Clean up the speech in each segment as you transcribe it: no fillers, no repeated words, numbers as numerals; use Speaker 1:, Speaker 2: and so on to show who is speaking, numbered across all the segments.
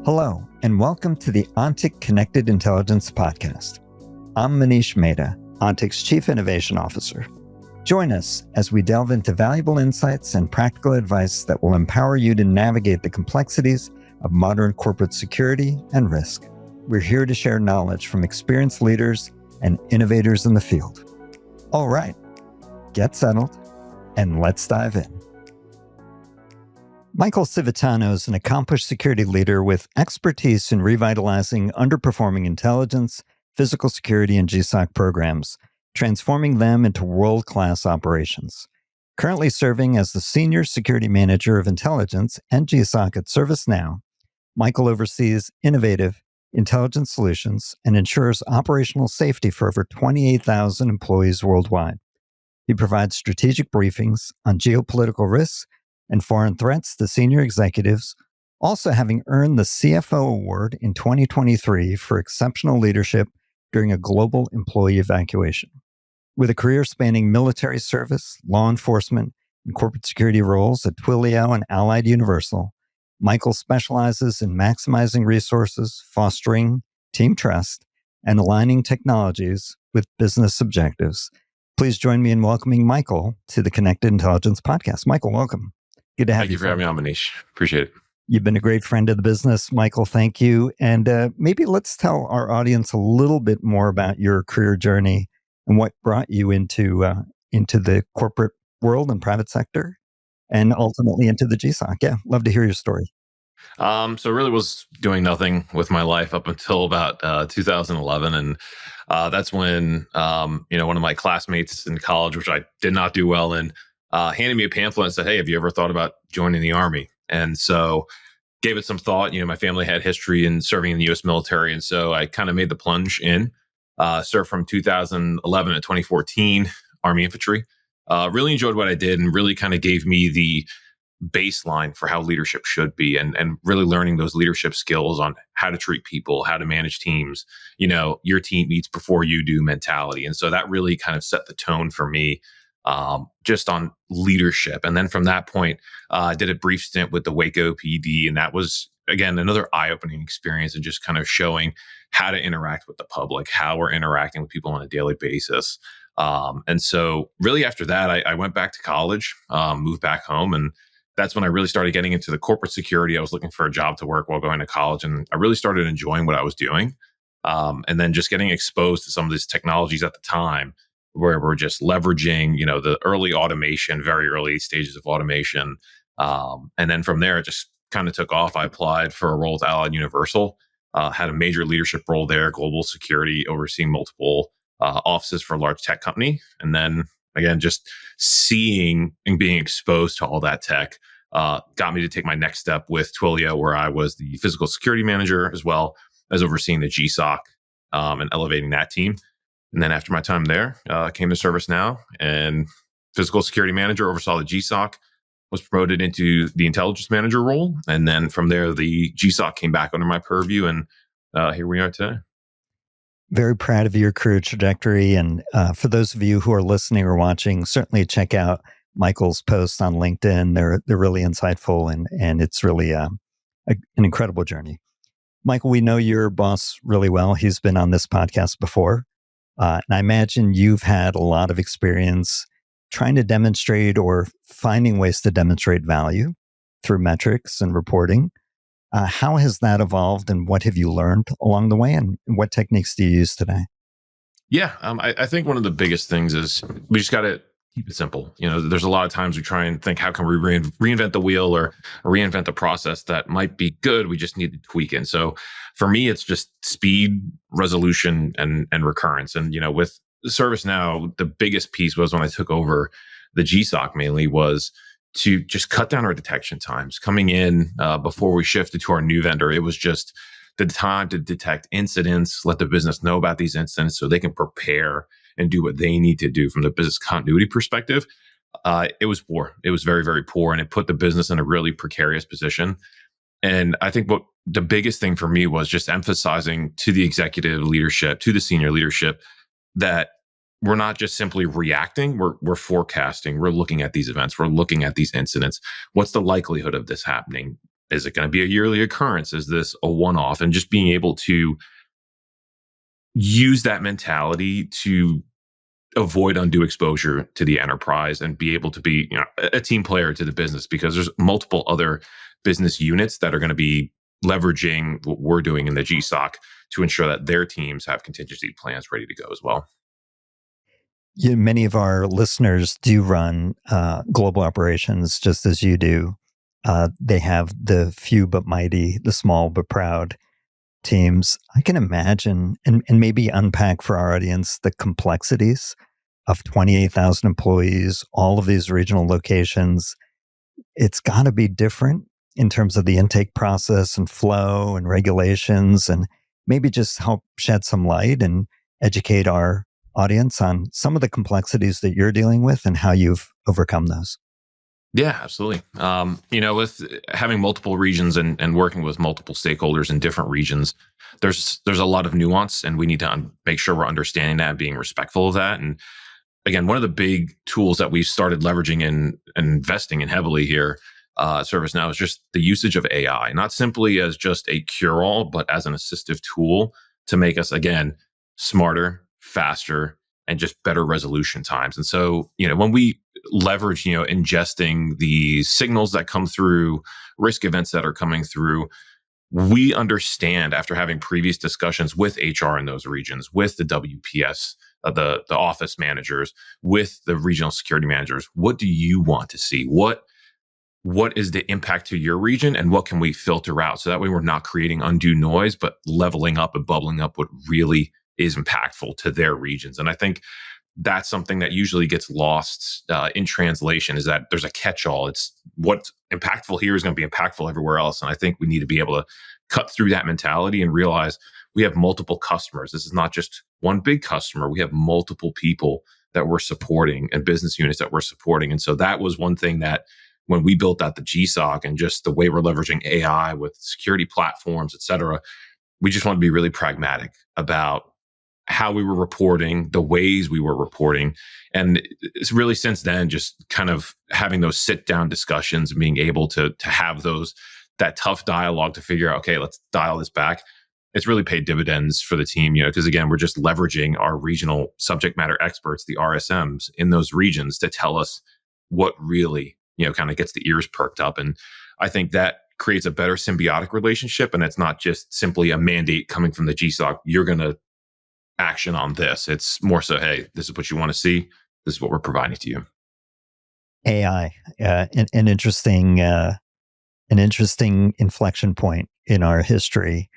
Speaker 1: Hello, and welcome to the ONTIC Connected Intelligence Podcast. I'm Manish Mehta, ONTIC's Chief Innovation Officer. Join us as we delve into valuable insights and practical advice that will empower you to navigate the complexities of modern corporate security and risk. We're here to share knowledge from experienced leaders and innovators in the field. All right, get settled, and let's dive in. Michael Civitano is an accomplished security leader with expertise in revitalizing underperforming intelligence, physical security, and GSOC programs, transforming them into world-class operations. Currently serving as the Senior Security Manager of Intelligence and GSOC at ServiceNow, Michael oversees innovative intelligence solutions and ensures operational safety for over 28,000 employees worldwide. He provides strategic briefings on geopolitical risks and foreign threats to senior executives, also having earned the CFO Award in 2023 for exceptional leadership during a global employee evacuation. With a career spanning military service, law enforcement, and corporate security roles at Twilio and Allied Universal, Michael specializes in maximizing resources, fostering team trust, and aligning technologies with business objectives. Please join me in welcoming Michael to the Connected Intelligence Podcast. Michael, welcome. Good to have you.
Speaker 2: Thank you for having me on, Manish. Appreciate it.
Speaker 1: You've been a great friend of the business, Michael. Thank you. And maybe let's tell our audience a little bit more about your career journey and what brought you into the corporate world and private sector, and ultimately into the GSOC. Yeah, love to hear your story.
Speaker 2: So really was doing nothing with my life up until about 2011, and that's when one of my classmates in college, which I did not do well in, handed me a pamphlet and said, "Hey, have you ever thought about joining the Army?" And so gave it some thought. My family had history in serving in the U.S. military, and so I kind of made the plunge in. Served from 2011 to 2014, Army Infantry. Really enjoyed what I did, and really kind of gave me the baseline for how leadership should be, and really learning those leadership skills on how to treat people, how to manage teams, your team eats before you do mentality. And so that really kind of set the tone for me, just on leadership. And then from that point, I did a brief stint with the Waco PD, and that was, again, another eye-opening experience, and just kind of showing how to interact with the public, how we're interacting with people on a daily basis. And so really after that, I went back to college, moved back home, and that's when I really started getting into the corporate security. I was looking for a job to work while going to college, and I really started enjoying what I was doing. And then just getting exposed to some of these technologies at the time, where we're just leveraging, the early automation, very early stages of automation. And then from there, it just kind of took off. I applied for a role at Allied Universal, had a major leadership role there, global security, overseeing multiple offices for a large tech company. And then again, just seeing and being exposed to all that tech got me to take my next step with Twilio, where I was the physical security manager as well as overseeing the GSOC and elevating that team. And then after my time there, I came to ServiceNow, and physical security manager, oversaw the GSOC, was promoted into the intelligence manager role. And then from there, the GSOC came back under my purview, and here we are today.
Speaker 1: Very proud of your career trajectory. And for those of you who are listening or watching, certainly check out Michael's posts on LinkedIn. They're really insightful, and it's really an incredible journey. Michael, we know your boss really well. He's been on this podcast before. And I imagine you've had a lot of experience trying to demonstrate or finding ways to demonstrate value through metrics and reporting. How has that evolved, and what have you learned along the way, and what techniques do you use today?
Speaker 2: Yeah, I think one of the biggest things is we just got to keep it simple. There's a lot of times we try and think, how can we reinvent the wheel or reinvent the process that might be good? We just need to tweak it. And so for me, it's just speed, resolution, and recurrence. And, with ServiceNow, the biggest piece was when I took over the GSOC mainly was to just cut down our detection times. Coming in before we shifted to our new vendor, it was just the time to detect incidents, let the business know about these incidents so they can prepare and do what they need to do from the business continuity perspective. It was poor. It was very, very poor, and it put the business in a really precarious position. And I think what the biggest thing for me was just emphasizing to the executive leadership, to the senior leadership, that we're not just simply reacting, we're forecasting, we're looking at these events, we're looking at these incidents. What's the likelihood of this happening? Is it going to be a yearly occurrence? Is this a one-off? And just being able to use that mentality to avoid undue exposure to the enterprise and be able to be, a team player to the business, because there's multiple other business units that are going to be leveraging what we're doing in the GSOC to ensure that their teams have contingency plans ready to go as well.
Speaker 1: Many of our listeners do run global operations just as you do. They have the few but mighty, the small but proud teams. I can imagine and maybe unpack for our audience the complexities of 28,000 employees, all of these regional locations. It's got to be different in terms of the intake process and flow and regulations, and maybe just help shed some light and educate our audience on some of the complexities that you're dealing with and how you've overcome those.
Speaker 2: Yeah, absolutely. With having multiple regions and working with multiple stakeholders in different regions, there's a lot of nuance, and we need to make sure we're understanding that and being respectful of that. And again, one of the big tools that we've started leveraging and investing in heavily here at ServiceNow is just the usage of AI, not simply as just a cure-all, but as an assistive tool to make us, again, smarter, faster, and just better resolution times. And so, when we leverage, ingesting the signals that come through, risk events that are coming through, we understand, after having previous discussions with HR in those regions, with the WPS, the office managers, with the regional security managers, what do you want to see? What is the impact to your region, and what can we filter out? So that way we're not creating undue noise, but leveling up and bubbling up what really is impactful to their regions. And I think that's something that usually gets lost in translation, is that there's a catch-all. It's what's impactful here is going to be impactful everywhere else. And I think we need to be able to cut through that mentality and realize we have multiple customers. This is not just one big customer. We have multiple people that we're supporting and business units that we're supporting. And so that was one thing that when we built out the GSOC and just the way we're leveraging AI with security platforms, et cetera, we just want to be really pragmatic about how we were reporting, the ways we were reporting. And it's really since then just kind of having those sit down discussions and being able to have that tough dialogue to figure out, okay, let's dial this back. It's really paid dividends for the team, because again, we're just leveraging our regional subject matter experts, the RSMs in those regions, to tell us what really, kind of gets the ears perked up. And I think that creates a better symbiotic relationship. And it's not just simply a mandate coming from the GSOC. You're going to action on this. It's more so, hey, this is what you want to see. This is what we're providing to you.
Speaker 1: AI, an interesting inflection point in our history.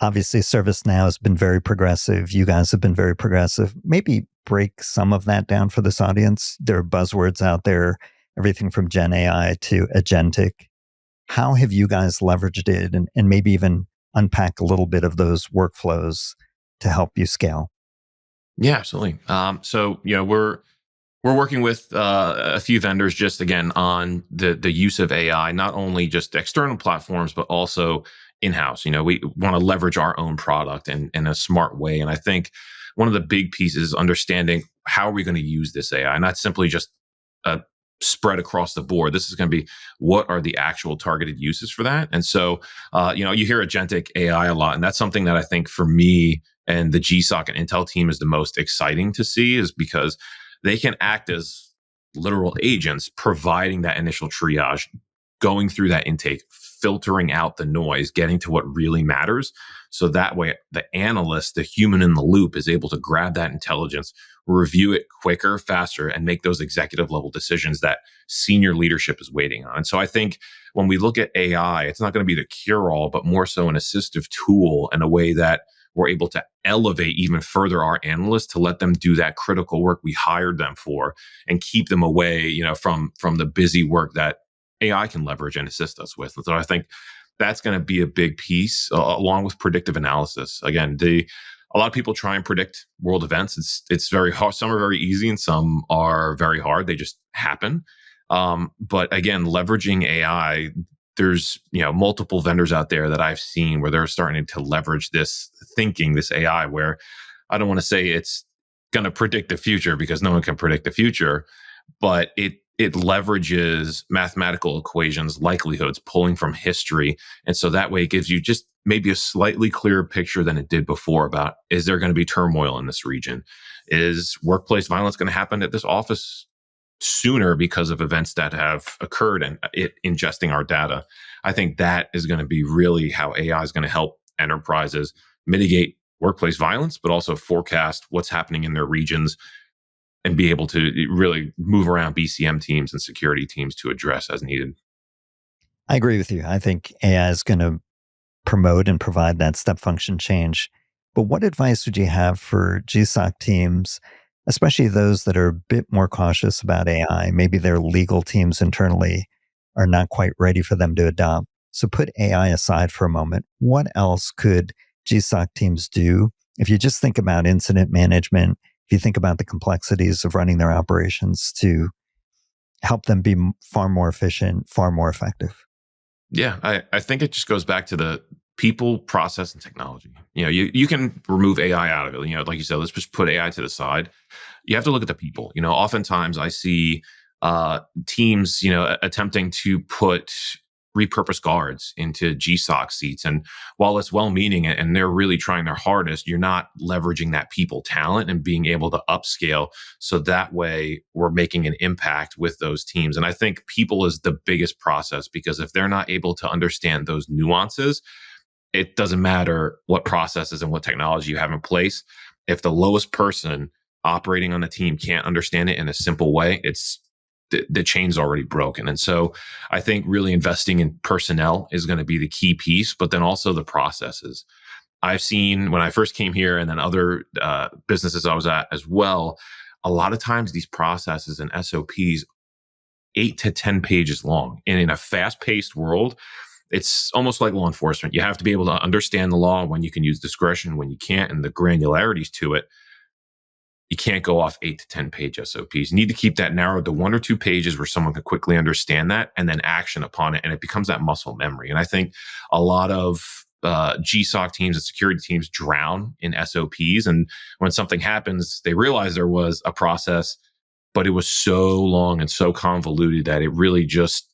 Speaker 1: Obviously, ServiceNow has been very progressive. You guys have been very progressive. Maybe break some of that down for this audience. There are buzzwords out there, everything from Gen AI to agentic. How have you guys leveraged it, and maybe even unpack a little bit of those workflows to help you scale?
Speaker 2: Yeah, absolutely. So, we're working with a few vendors just again on the use of AI, not only just external platforms, but also in-house. We want to leverage our own product in a smart way. And I think one of the big pieces is understanding how are we going to use this AI, not simply just spread across the board. This is going to be what are the actual targeted uses for that. And so, you hear agentic AI a lot, and that's something that I think for me and the GSOC and Intel team is the most exciting to see, is because they can act as literal agents, providing that initial triage, going through that intake, filtering out the noise, getting to what really matters. So that way, the analyst, the human in the loop, is able to grab that intelligence, review it quicker, faster, and make those executive level decisions that senior leadership is waiting on. And so I think when we look at AI, it's not going to be the cure all, but more so an assistive tool in a way that we're able to elevate even further our analysts to let them do that critical work we hired them for, and keep them away, from the busy work that AI can leverage and assist us with. And so I think that's going to be a big piece, along with predictive analysis. Again, a lot of people try and predict world events. It's very hard. Some are very easy and some are very hard. They just happen. But again, leveraging AI, there's multiple vendors out there that I've seen where they're starting to leverage this thinking, this AI, where I don't want to say it's going to predict the future, because no one can predict the future, but it leverages mathematical equations, likelihoods, pulling from history. And so that way it gives you just maybe a slightly clearer picture than it did before about, is there going to be turmoil in this region? Is workplace violence going to happen at this office sooner because of events that have occurred and it ingesting our data? I think that is going to be really how AI is going to help enterprises mitigate workplace violence, but also forecast what's happening in their regions and be able to really move around BCM teams and security teams to address as needed.
Speaker 1: I agree with you. I think AI is going to promote and provide that step function change. But what advice would you have for GSOC teams, especially those that are a bit more cautious about AI? Maybe their legal teams internally are not quite ready for them to adopt. So put AI aside for a moment. What else could GSOC teams do? If you just think about incident management, if you think about the complexities of running their operations to help them be far more efficient, far more effective.
Speaker 2: Yeah, I think it just goes back to the people, process, and technology. You can remove AI out of it. Like you said, let's just put AI to the side. You have to look at the people. Oftentimes I see teams, attempting to put repurpose guards into GSOC seats. And while it's well-meaning and they're really trying their hardest, you're not leveraging that people talent and being able to upscale. So that way we're making an impact with those teams. And I think people is the biggest process, because if they're not able to understand those nuances, it doesn't matter what processes and what technology you have in place. If the lowest person operating on the team can't understand it in a simple way, it's the chain's already broken. And so I think really investing in personnel is going to be the key piece, but then also the processes. I've seen when I first came here and then other businesses I was at as well, a lot of times these processes and SOPs, 8 to 10 pages long. And in a fast paced world, it's almost like law enforcement. You have to be able to understand the law, when you can use discretion, when you can't, and the granularities to it. You can't go off 8 to 10 page SOPs. You need to keep that narrowed to 1 or 2 pages where someone can quickly understand that and then action upon it. And it becomes that muscle memory. And I think a lot of GSOC teams and security teams drown in SOPs. And when something happens, they realize there was a process, but it was so long and so convoluted that it really just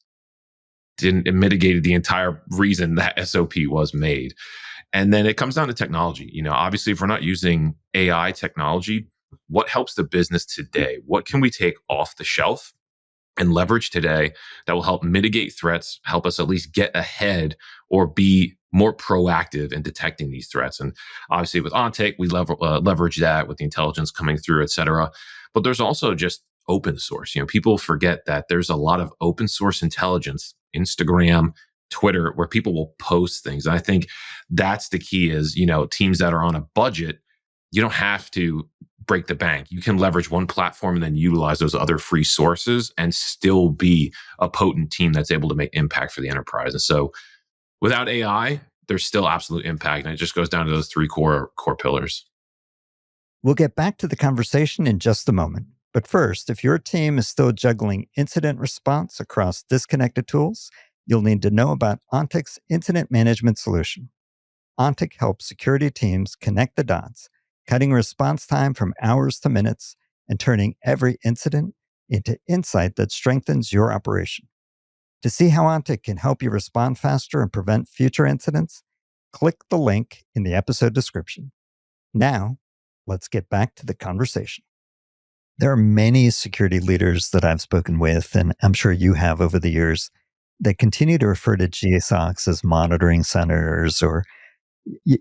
Speaker 2: it mitigated the entire reason that SOP was made. And then it comes down to technology. Obviously, if we're not using AI technology, what helps the business today? What can we take off the shelf and leverage today that will help mitigate threats, help us at least get ahead or be more proactive in detecting these threats? And obviously with OnTake, we leverage that with the intelligence coming through, et cetera. But there's also just open source. People forget that there's a lot of open source intelligence, Instagram, Twitter, where people will post things. And I think that's the key is, teams that are on a budget, you don't have to break the bank. You can leverage one platform and then utilize those other free sources and still be a potent team that's able to make impact for the enterprise. And so without AI, there's still absolute impact. And it just goes down to those 3 core pillars.
Speaker 1: We'll get back to the conversation in just a moment. But first, if your team is still juggling incident response across disconnected tools, you'll need to know about OnTech's incident management solution. OnTech helps security teams connect the dots, cutting response time from hours to minutes and turning every incident into insight that strengthens your operation. To see how OnTech can help you respond faster and prevent future incidents, click the link in the episode description. Now, let's get back to the conversation. There are many security leaders that I've spoken with, and I'm sure you have over the years, that continue to refer to GSOCs as monitoring centers, or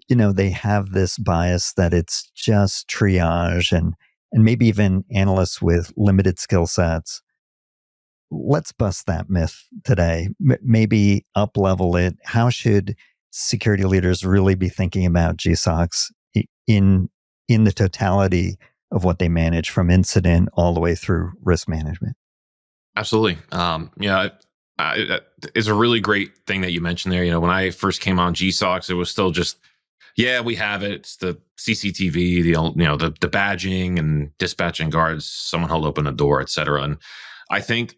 Speaker 1: they have this bias that it's just triage and maybe even analysts with limited skill sets. Let's bust that myth today. Maybe up level it. How should security leaders really be thinking about GSOCs in the totality of what they manage, from incident all the way through risk management?
Speaker 2: Absolutely. It's a really great thing that you mentioned there. When I first came on GSOCs, it was still just, yeah, we have it. It's the CCTV, the badging and dispatching guards. Someone held open a door, et cetera. And I think,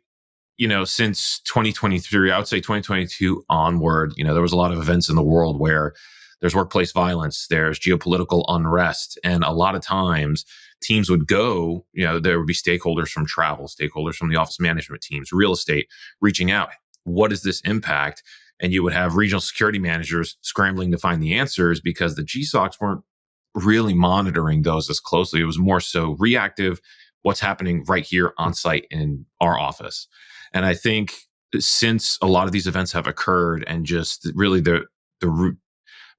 Speaker 2: since 2023, I would say 2022 onward, there was a lot of events in the world where there's workplace violence, there's geopolitical unrest, and a lot of times teams would go, there would be stakeholders from travel, stakeholders from the office management teams, real estate, reaching out. What is this impact? And you would have regional security managers scrambling to find the answers because the GSOCs weren't really monitoring those as closely. It was more so reactive, what's happening right here on site in our office. And I think since a lot of these events have occurred and just really the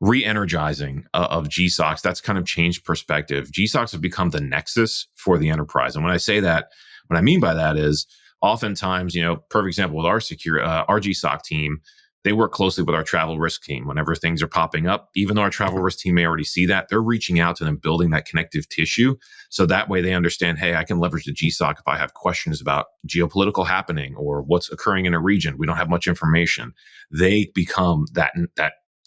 Speaker 2: re-energizing of GSOCs, that's kind of changed perspective. GSOCs have become the nexus for the enterprise. And when I say that, what I mean by that is oftentimes, perfect example with our our GSOC team, they work closely with our travel risk team whenever things are popping up. Even though our travel risk team may already see that, they're reaching out to them, building that connective tissue. So that way they understand, hey, I can leverage the GSOC if I have questions about geopolitical happening or what's occurring in a region. We don't have much information. They become that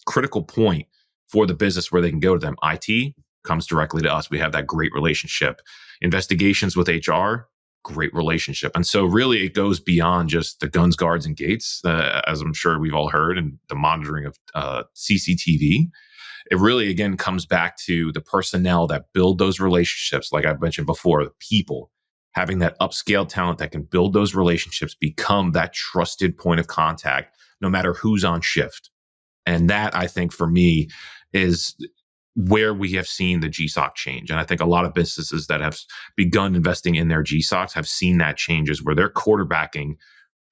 Speaker 2: critical point for the business where they can go to them. IT comes directly to us. We have that great relationship. Investigations with HR, great relationship. And so really it goes beyond just the guns, guards, and gates, as I'm sure we've all heard, and the monitoring of CCTV. It really, again, comes back to the personnel that build those relationships. Like I've mentioned before, the people having that upscale talent that can build those relationships, become that trusted point of contact, no matter who's on shift. And that, I think, for me, is where we have seen the GSOC change. And I think a lot of businesses that have begun investing in their GSOCs have seen that changes where they're quarterbacking,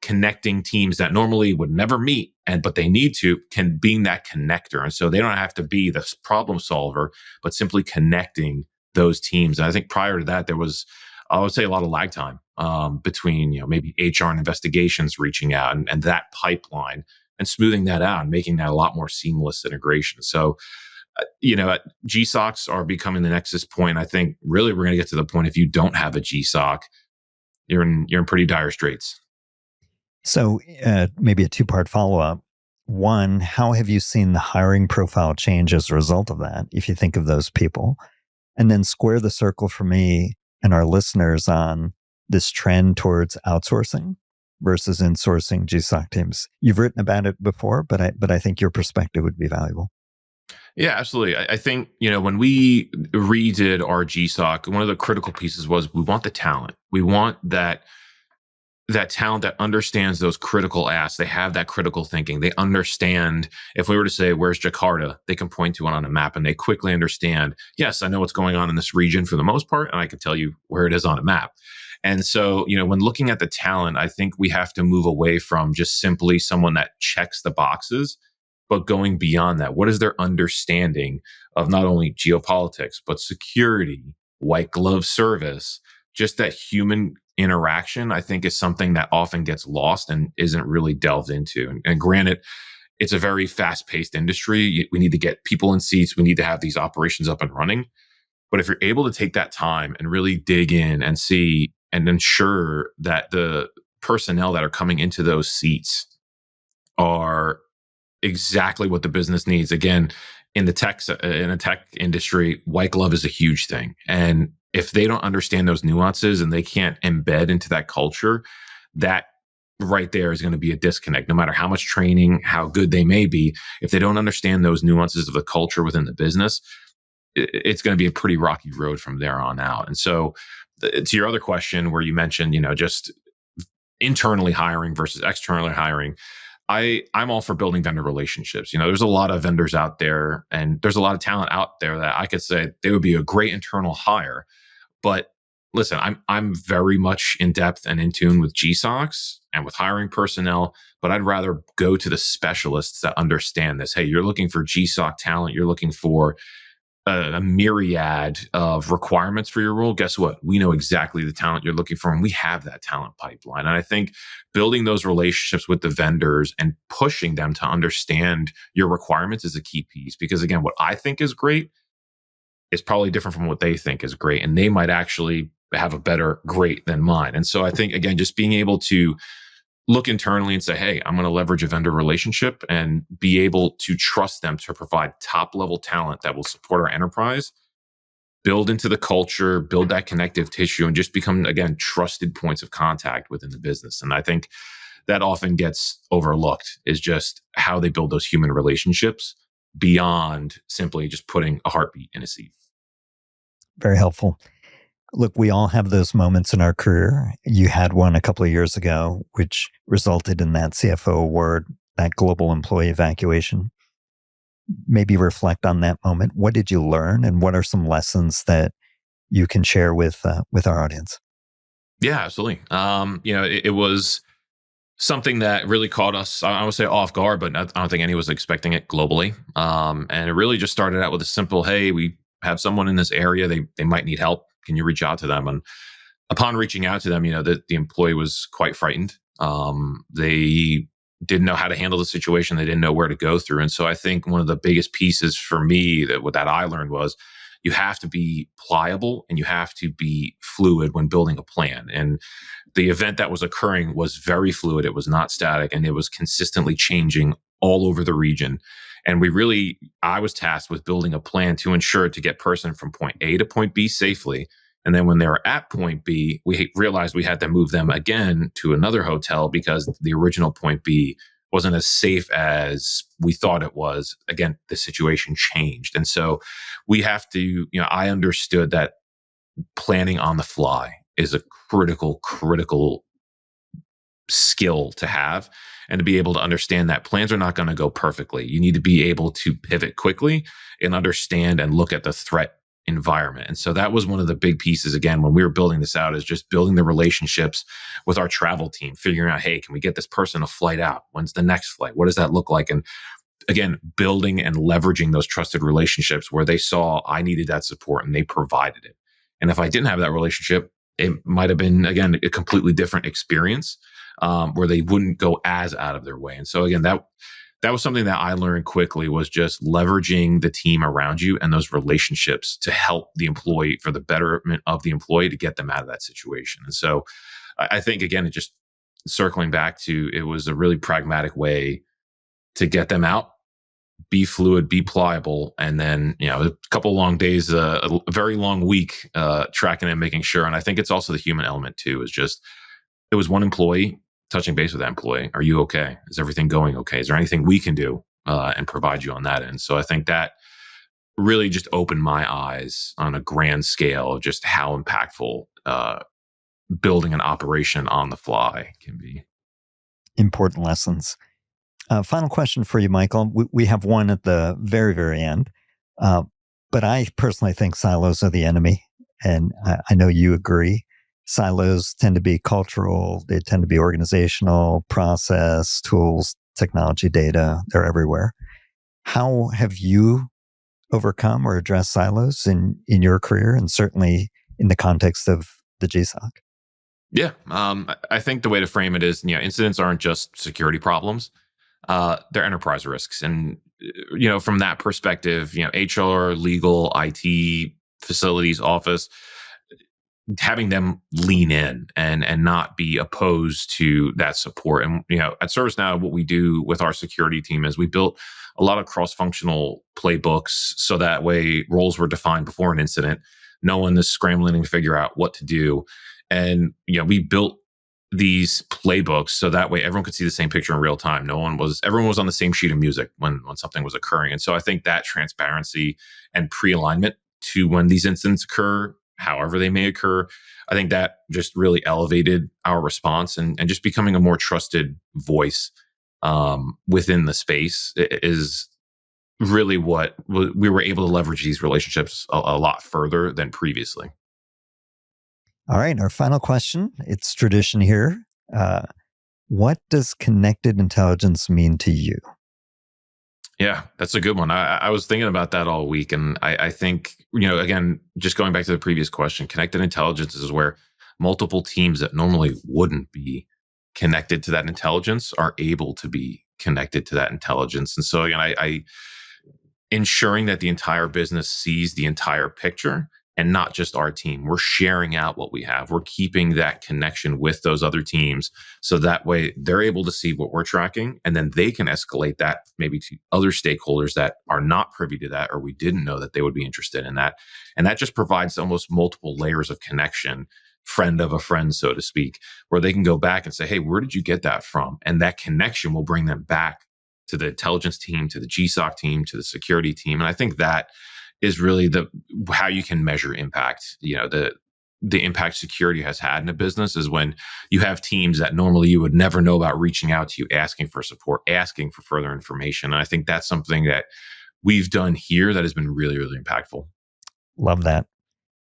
Speaker 2: connecting teams that normally would never meet, but they need to, can being that connector. And so they don't have to be the problem solver, but simply connecting those teams. And I think prior to that, there was, I would say, a lot of lag time between, maybe HR and investigations reaching out and that pipeline, and smoothing that out and making that a lot more seamless integration. So, GSOCs are becoming the nexus point. I think really we're going to get to the point, if you don't have a GSOC, you're in pretty dire straits.
Speaker 1: So maybe a two-part follow-up. One, how have you seen the hiring profile change as a result of that, if you think of those people? And then square the circle for me and our listeners on this trend towards outsourcing versus insourcing GSOC teams. You've written about it before, but I think your perspective would be valuable.
Speaker 2: Yeah, absolutely. I think, when we redid our GSOC, one of the critical pieces was we want the talent. We want that talent that understands those critical asks. They have that critical thinking. They understand, if we were to say, where's Jakarta? They can point to it on a map and they quickly understand, yes, I know what's going on in this region for the most part, and I can tell you where it is on a map. And so, when looking at the talent, I think we have to move away from just simply someone that checks the boxes, but going beyond that. What is their understanding of not only geopolitics, but security, white glove service, just that human interaction, I think, is something that often gets lost and isn't really delved into. And granted, it's a very fast-paced industry. We need to get people in seats. We need to have these operations up and running. But if you're able to take that time and really dig in and see and ensure that the personnel that are coming into those seats are exactly what the business needs. Again, in a tech industry, white glove is a huge thing. And if they don't understand those nuances and they can't embed into that culture, that right there is going to be a disconnect. No matter how much training, how good they may be, if they don't understand those nuances of the culture within the business, it's going to be a pretty rocky road from there on out. And so, to your other question, where you mentioned, just internally hiring versus externally hiring, I'm all for building vendor relationships. There's a lot of vendors out there and there's a lot of talent out there that I could say they would be a great internal hire. But listen, I'm very much in depth and in tune with GSOCs and with hiring personnel, but I'd rather go to the specialists that understand this. Hey, you're looking for GSOC talent. You're looking for a myriad of requirements for your role. Guess what? We know exactly the talent you're looking for, and we have that talent pipeline. And I think building those relationships with the vendors and pushing them to understand your requirements is a key piece. Because again, what I think is great is probably different from what they think is great. And they might actually have a better great than mine. And so I think, again, just being able to look internally and say, hey, I'm going to leverage a vendor relationship and be able to trust them to provide top level talent that will support our enterprise, build into the culture, build that connective tissue, and just become, again, trusted points of contact within the business. And I think that often gets overlooked, is just how they build those human relationships beyond simply just putting a heartbeat in a seat.
Speaker 1: Very helpful. Look, we all have those moments in our career. You had one a couple of years ago, which resulted in that CFO award, that global employee evacuation. Maybe reflect on that moment. What did you learn, and what are some lessons that you can share with our audience?
Speaker 2: Yeah, absolutely. It was something that really caught us, I would say, off guard, but I don't think anyone was expecting it globally. And it really just started out with a simple, hey, we have someone in this area, they might need help. Can you reach out to them? And upon reaching out to them, the employee was quite frightened. They didn't know how to handle the situation. They didn't know where to go through. And so I think one of the biggest pieces for me that I learned was you have to be pliable and you have to be fluid when building a plan. And the event that was occurring was very fluid. It was not static, and it was consistently changing all over the region. And I was tasked with building a plan to ensure to get person from point A to point B safely. And then when they were at point B, we realized we had to move them again to another hotel because the original point B wasn't as safe as we thought it was. Again, the situation changed. And so we have to, I understood that planning on the fly is a critical skill to have, and to be able to understand that plans are not going to go perfectly. You need to be able to pivot quickly and understand and look at the threat environment. And so that was one of the big pieces, again, when we were building this out, is just building the relationships with our travel team, figuring out, hey, can we get this person a flight out? When's the next flight? What does that look like? And again, building and leveraging those trusted relationships where they saw I needed that support and they provided it. And if I didn't have that relationship, it might have been, again, a completely different experience, where they wouldn't go as out of their way. And so again, that was something that I learned quickly, was just leveraging the team around you and those relationships to help the employee, for the betterment of the employee, to get them out of that situation. And so I think, again, it just circling back to, it was a really pragmatic way to get them out, be fluid, be pliable, and then, a couple long days, a very long week, tracking and making sure. And I think it's also the human element too, is just, it was one employee touching base with that employee. Are you okay? Is everything going okay? Is there anything we can do and provide you on that end? So I think that really just opened my eyes on a grand scale of just how impactful building an operation on the fly can be.
Speaker 1: Important lessons. Final question for you, Michael. We have one at the very, very end. But I personally think silos are the enemy. And I know you agree. Silos tend to be cultural. They tend to be organizational, process, tools, technology, data. They're everywhere. How have you overcome or addressed silos in your career, and certainly in the context of the GSOC?
Speaker 2: Yeah. I think the way to frame it is, incidents aren't just security problems. They're enterprise risks. And, from that perspective, HR, legal, IT, facilities, office, having them lean in and not be opposed to that support. And, at ServiceNow, what we do with our security team is we built a lot of cross-functional playbooks, so that way roles were defined before an incident. No one is scrambling to figure out what to do. And, we built these playbooks so that way everyone could see the same picture in real time. Everyone was on the same sheet of music when something was occurring. And so I think that transparency and pre-alignment to when these incidents occur, however they may occur, I think that just really elevated our response, and just becoming a more trusted voice within the space is really what we were able to leverage these relationships a lot further than previously.
Speaker 1: All right, our final question. It's tradition here. What does connected intelligence mean to you?
Speaker 2: Yeah, that's a good one. I was thinking about that all week. And I think, again, just going back to the previous question, connected intelligence is where multiple teams that normally wouldn't be connected to that intelligence are able to be connected to that intelligence. And so, again, I ensuring that the entire business sees the entire picture and not just our team. We're sharing out what we have. We're keeping that connection with those other teams, so that way they're able to see what we're tracking, and then they can escalate that maybe to other stakeholders that are not privy to that, or we didn't know that they would be interested in that. And that just provides almost multiple layers of connection, friend of a friend, so to speak, where they can go back and say, hey, where did you get that from? And that connection will bring them back to the intelligence team, to the GSOC team, to the security team. And I think that is really how you can measure impact. the impact security has had in a business is when you have teams that normally you would never know about reaching out to you, asking for support, asking for further information. And I think that's something that we've done here that has been really, really impactful.
Speaker 1: Love that.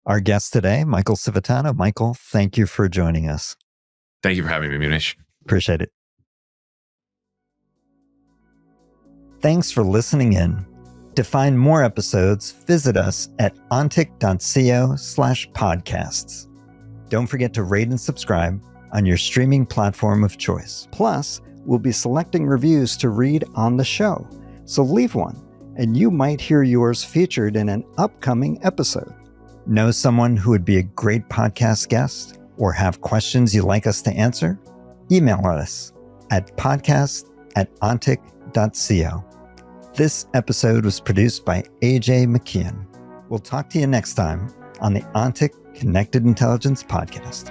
Speaker 1: Our guest today, Michael Civitano. Michael, thank you for joining us.
Speaker 2: Thank you for having me, Manish.
Speaker 1: Appreciate it. Thanks for listening in. To find more episodes, visit us at ontic.co/podcasts. Don't forget to rate and subscribe on your streaming platform of choice. Plus, we'll be selecting reviews to read on the show, so leave one, and you might hear yours featured in an upcoming episode. Know someone who would be a great podcast guest or have questions you'd like us to answer? Email us at podcast@ontic.co. This episode was produced by AJ McKeon. We'll talk to you next time on the ONTIC Connected Intelligence Podcast.